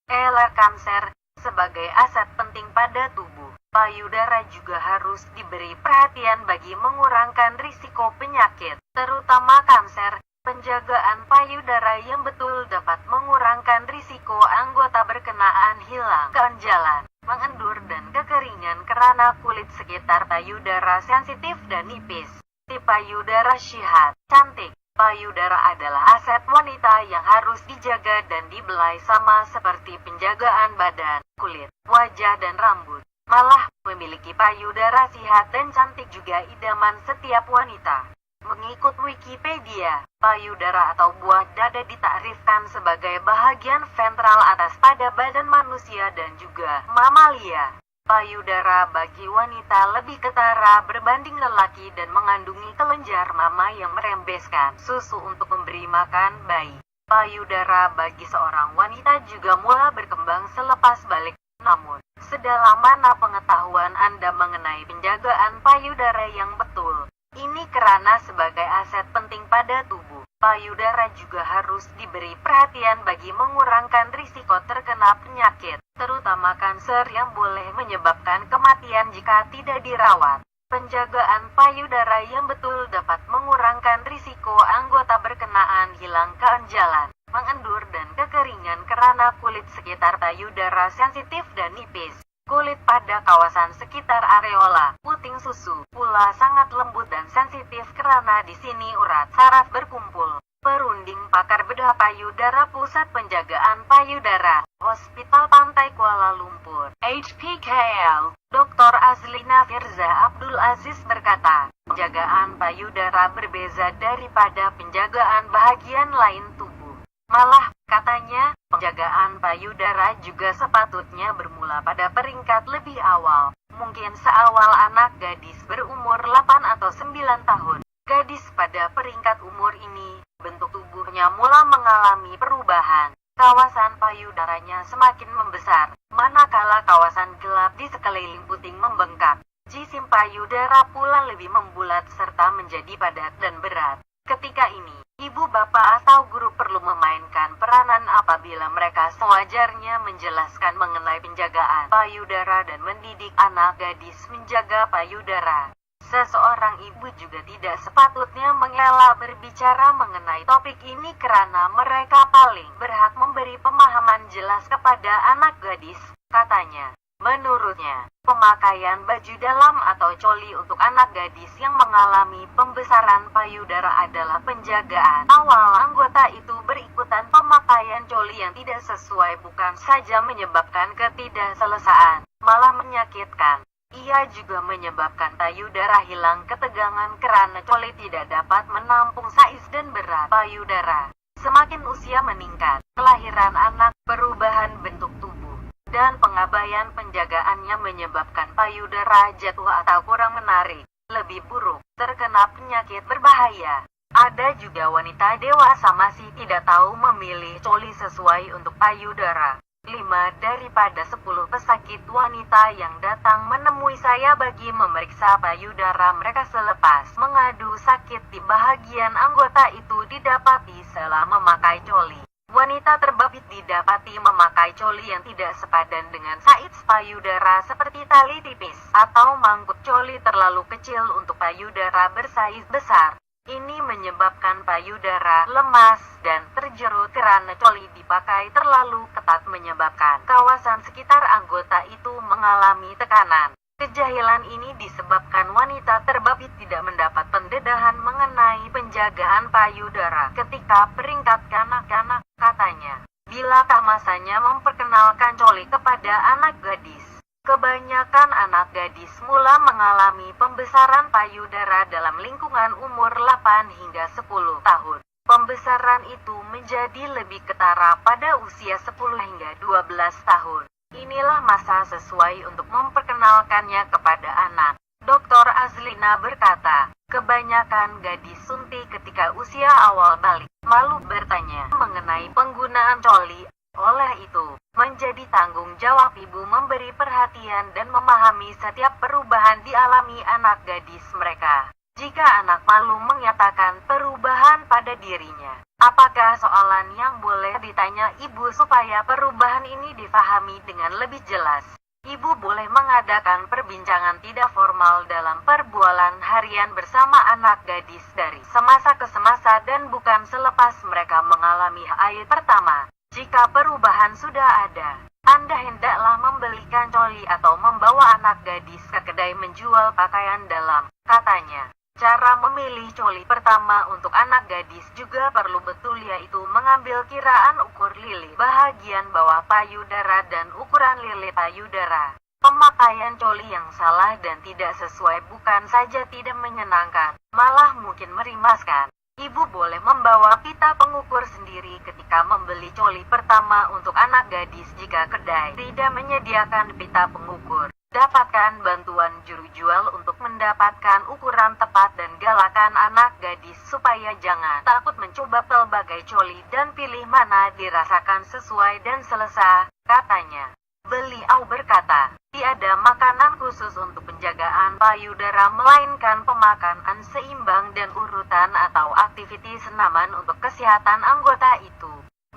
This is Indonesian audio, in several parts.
Kanser sebagai aset penting pada tubuh. Payudara juga harus diberi perhatian bagi mengurangkan risiko penyakit, terutama kanser. Penjagaan payudara yang betul dapat mengurangkan risiko anggota berkenaan hilang, keonjalan, mengendur dan kekeringan karena kulit sekitar payudara sensitif dan nipis. Tipe payudara sehat, cantik. Payudara adalah aset wanita yang harus dijaga dan dibelai sama seperti penjagaan badan, kulit, wajah dan rambut. Malah, memiliki payudara sehat dan cantik juga idaman setiap wanita. Mengikut Wikipedia, payudara atau buah dada ditakrifkan sebagai bahagian ventral atas pada badan manusia dan juga mamalia. Payudara bagi wanita lebih ketara berbanding lelaki dan mengandungi kelenjar mama yang merembeskan susu untuk memberi makan bayi. Payudara bagi seorang wanita juga mulai berkembang selepas balik. Namun, sedalam mana pengetahuan Anda mengenai penjagaan payudara yang betul? Ini karena sebagai aset penting pada tubuh, payudara juga harus diberi perhatian bagi mengurangkan risiko terkena penyakit, terutama kanser yang boleh menyebabkan kematian jika tidak dirawat. Penjagaan payudara yang betul dapat mengurangkan risiko anggota berkenaan hilang keonjalan, mengendur dan kekeringan karena kulit sekitar payudara sensitif dan nipis. Kulit pada kawasan sekitar areola, puting susu, pula sangat lembut dan sensitif karena di sini urat saraf berkumpul. Perunding pakar bedah payudara Pusat Penjagaan Payudara, Hospital Pantai Kuala Lumpur, HPKL, Dr. Azlina Firza Abdul Aziz berkata, penjagaan payudara berbeza daripada penjagaan bahagian lain tubuh. Malah, katanya, penjagaan payudara juga sepatutnya bermula pada peringkat lebih awal, mungkin seawal anak gadis berumur 8 atau 9 tahun. Gadis pada peringkat umur ini, bentuk tubuhnya mulai mengalami perubahan. Kawasan payudaranya semakin membesar, manakala kawasan gelap di sekeliling puting membengkak. Jisim payudara pula lebih membulat serta menjadi padat dan berat. Ketika ini, ibu bapak atau guru perlu memainkan peranan apabila mereka sewajarnya menjelaskan mengenai penjagaan payudara dan mendidik anak gadis menjaga payudara. Seseorang ibu juga tidak sepatutnya mengelak berbicara mengenai topik ini karena mereka paling berhak memberi pemahaman jelas kepada anak gadis, katanya. Menurutnya, pemakaian baju dalam atau coli untuk anak gadis yang mengalami pembesaran payudara adalah penjagaan awal. Anggota itu berikutan pemakaian coli yang tidak sesuai bukan saja menyebabkan ketidakselesaan, malah menyakitkan. Ia juga menyebabkan payudara hilang ketegangan karena coli tidak dapat menampung saiz dan berat payudara. Semakin usia meningkat, kelahiran anak, perubahan bentuk tubuh, dan pengabaian penjagaannya menyebabkan payudara jatuh atau kurang menarik, lebih buruk, terkena penyakit berbahaya. Ada juga wanita dewasa masih tidak tahu memilih coli sesuai untuk payudara. 5 daripada 10 pesakit wanita yang datang menemui saya bagi memeriksa payudara mereka selepas mengadu sakit di bahagian anggota itu didapati selama memakai coli. Wanita terbabit didapati memakai coli yang tidak sepadan dengan saiz payudara seperti tali tipis atau mangkuk coli terlalu kecil untuk payudara bersaiz besar. Ini menyebabkan payudara lemas dan terjerut karena coli dipakai terlalu ketat menyebabkan kawasan sekitar anggota itu mengalami tekanan. Kejahilan ini disebabkan wanita terbabit tidak mendapat pendedahan mengenai penjagaan payudara ketika peringkat kanak-kanak, katanya. Bilakah masanya memperkenalkan coli kepada anak gadis? Kebanyakan anak gadis mula mengalami pembesaran payudara dalam lingkungan umur 8 hingga 10 tahun. Pembesaran itu menjadi lebih ketara pada usia 10 hingga 12 tahun. Inilah masa sesuai untuk memperkenalkannya kepada anak. Dr. Azlina berkata, kebanyakan gadis suntik ketika usia awal balik, malu bertanya mengenai penggunaan coli. Oleh itu, menjadi tanggung jawab ibu memberi perhatian dan memahami setiap perubahan dialami anak gadis mereka. Jika anak malu menyatakan perubahan pada dirinya, apakah soalan yang boleh ditanya ibu supaya perubahan ini difahami dengan lebih jelas? Ibu boleh mengadakan perbincangan tidak formal dalam perbualan harian bersama anak gadis dari semasa ke semasa dan bukan selepas mereka mengalami haid pertama. Jika perubahan sudah ada, Anda hendaklah membelikan coli atau membawa anak gadis ke kedai menjual pakaian dalam, katanya. Cara memilih coli pertama untuk anak gadis juga perlu betul, yaitu mengambil kiraan ukur lili bahagian bawah payudara dan ukuran lili payudara. Pemakaian coli yang salah dan tidak sesuai bukan saja tidak menyenangkan, malah mungkin merimaskan. Ibu boleh membawa pita pengukur sendiri ketika membeli coli pertama untuk anak gadis jika kedai tidak menyediakan pita pengukur. Dapatkan bantuan juru jual untuk mendapatkan ukuran tepat dan galakan anak gadis supaya jangan takut mencoba pelbagai coli dan pilih mana dirasakan sesuai dan selesa, katanya. Beliau berkata, tiada makanan khusus untuk penjagaan payudara melainkan pemakanan seimbang dan urutan atau aktivitas senaman untuk kesehatan anggota itu.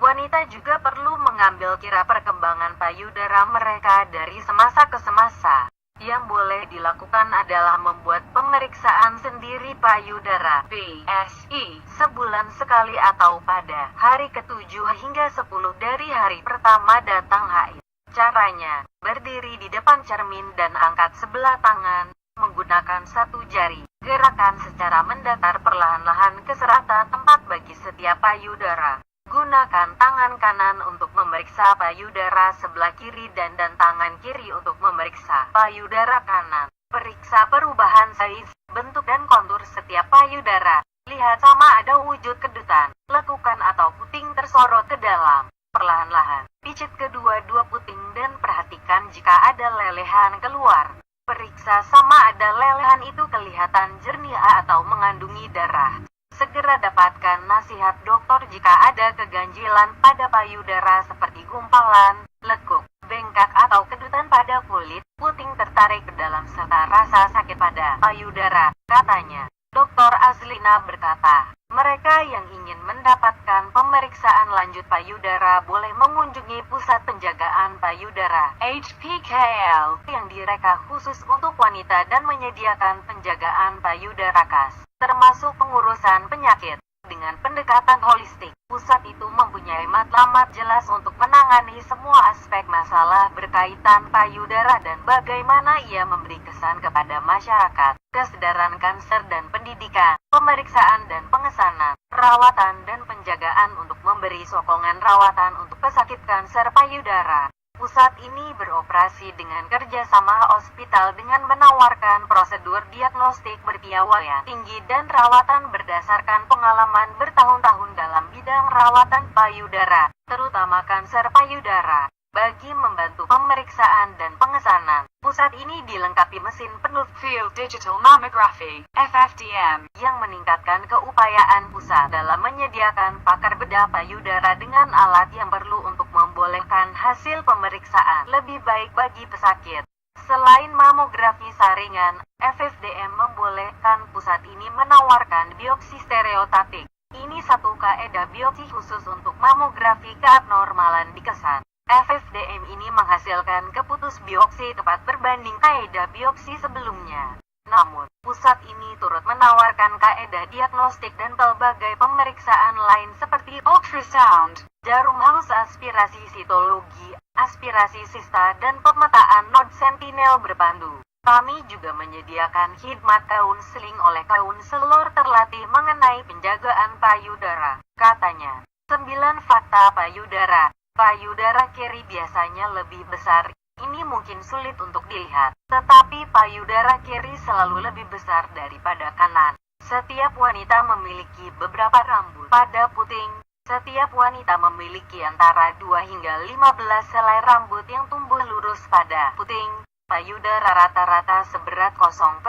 Wanita juga perlu mengambil kira perkembangan payudara mereka dari semasa ke semasa. Yang boleh dilakukan adalah membuat pemeriksaan sendiri payudara (PSI) sebulan sekali atau pada hari ke-7 hingga 10 dari hari pertama datang haid. Caranya, berdiri di depan cermin dan angkat sebelah tangan, menggunakan satu jari. Gerakan secara mendatar perlahan-lahan ke serata tempat bagi setiap payudara. Gunakan tangan kanan untuk memeriksa payudara sebelah kiri dan tangan kiri untuk memeriksa payudara kanan. Periksa perubahan size, bentuk dan kontur setiap payudara. Lihat sama ada wujud kedutan, lekukan atau puting tersorot ke dalam. Perlahan-lahan, pijit kedua-dua puting dan perhatikan jika ada lelehan keluar. Periksa sama ada lelehan itu kelihatan jernih atau mengandungi darah. Segera dapatkan nasihat dokter jika ada keganjilan pada payudara seperti gumpalan, lekuk, bengkak atau kedutan pada kulit, puting tertarik ke dalam serta rasa sakit pada payudara, katanya. Dr. Azlina berkata, mereka yang ingin mendapatkan pemeriksaan lanjut payudara boleh mengunjungi pusat penjagaan payudara (HPKL) yang direka khusus untuk wanita dan menyediakan penjagaan payudara khas, termasuk pengurusan penyakit. Dengan pendekatan holistik, pusat itu mempunyai matlamat jelas untuk menangani semua aspek masalah berkaitan payudara dan bagaimana ia memberi kesan kepada masyarakat, kesadaran kanser dan pendidikan, pemeriksaan dan pengesanan, perawatan dan penjagaan untuk memberi sokongan rawatan untuk pesakit kanser payudara. Pusat ini beroperasi dengan kerjasama hospital dengan menawarkan prosedur diagnostik berbiaya tinggi dan rawatan berdasarkan pengalaman bertahun-tahun dalam bidang rawatan payudara, terutama kanser payudara. Bagi membantu pemeriksaan dan pengesanan, pusat ini dilengkapi mesin penuh Field Digital Mammography (FFDM) yang meningkatkan keupayaan pusat dalam menyediakan pakar bedah payudara dengan alat yang perlu untuk membolehkan hasil pemeriksaan lebih baik bagi pesakit. Selain mamografi saringan, FFDM membolehkan pusat ini menawarkan biopsi stereotipik. Ini satu kaedah biopsi khusus untuk mamografi keabnormalan di kesan. FFDM ini menghasilkan keputus biopsi tepat berbanding kaedah biopsi sebelumnya. Namun, pusat ini turut menawarkan kaedah diagnostik dan pelbagai pemeriksaan lain seperti ultrasound, jarum halus aspirasi sitologi, aspirasi sista dan pemetaan node sentinel berpandu. Kami juga menyediakan khidmat kaunseling oleh kaunselor terlatih mengenai penjagaan payudara, katanya. 9 fakta payudara. Payudara kiri biasanya lebih besar. Ini mungkin sulit untuk dilihat, tetapi payudara kiri selalu lebih besar daripada kanan. Setiap wanita memiliki beberapa rambut pada puting. Setiap wanita memiliki antara 2 hingga 15 helai rambut yang tumbuh lurus pada puting. Payudara rata-rata seberat 0,5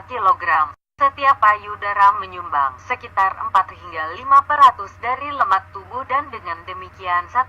kg. Setiap payudara menyumbang sekitar 4 hingga 5% dari lemak tubuh dan dengan demikian 1%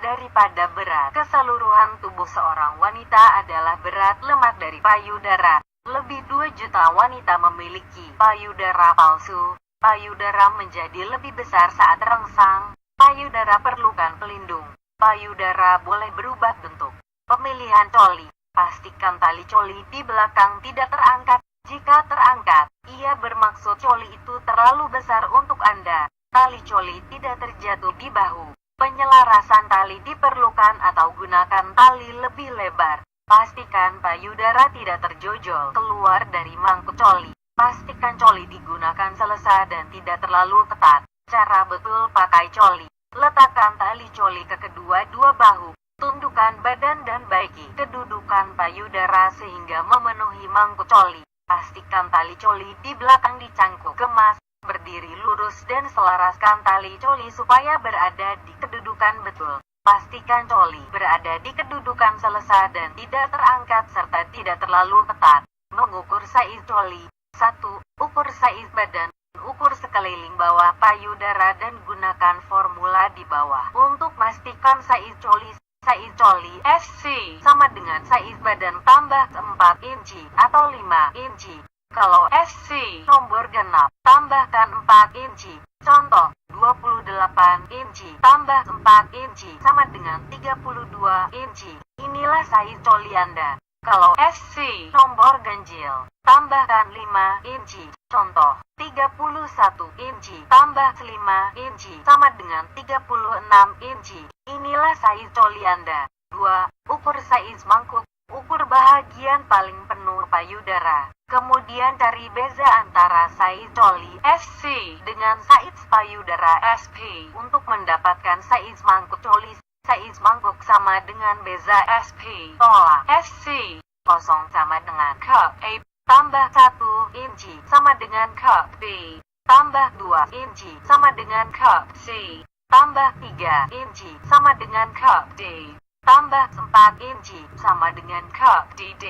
daripada berat keseluruhan tubuh seorang wanita adalah berat lemak dari payudara. Lebih 2 juta wanita memiliki payudara palsu. Payudara menjadi lebih besar saat terangsang. Payudara perlukan pelindung. Payudara boleh berubah bentuk. Pemilihan coli. Pastikan tali coli di belakang tidak terangkat. Jika terangkat, ia bermaksud coli itu terlalu besar untuk Anda. Tali coli tidak terjatuh di bahu. Penyelarasan tali diperlukan atau gunakan tali lebih lebar. Pastikan payudara tidak terjojol keluar dari mangkuk coli. Pastikan coli digunakan selesa dan tidak terlalu ketat. Cara betul pakai coli. Letakkan tali coli ke kedua-dua bahu. Tundukkan badan dan baiki kedudukan payudara sehingga memenuhi mangkuk coli. Pastikan tali coli di belakang dicangkuk kemas. Berdiri lurus dan selaraskan tali coli supaya berada di kedudukan betul. Pastikan coli berada di kedudukan selesa dan tidak terangkat serta tidak terlalu ketat. Mengukur saiz coli. 1. Ukur saiz badan. Ukur sekeliling bawah payudara dan gunakan formula di bawah. Untuk pastikan saiz coli. Saiz coli SC sama dengan saiz badan tambah 4 inci atau 5 inci. Kalau SC nomor genap, tambahkan 4 inci. Contoh, 28 inci tambah 4 inci sama dengan 32 inci. Inilah saiz coli Anda. Kalau SC nomor ganjil, tambahkan 5 inci. Contoh, 31 inci tambah 5 inci sama dengan 36 inci. Inilah saiz coli Anda. 2. Ukur saiz mangkuk. Ukur bahagian paling penuh payudara. Kemudian cari beza antara saiz coli SC dengan saiz payudara SP. Untuk mendapatkan saiz mangkuk coli, saiz mangkuk sama dengan beza SP. Tolak SC kosong sama dengan cup A tambah 1 inci sama dengan cup B. Tambah 2 inci sama dengan cup C. Tambah 3 inci sama dengan cup D. Tambah 4 inci sama dengan cup DD.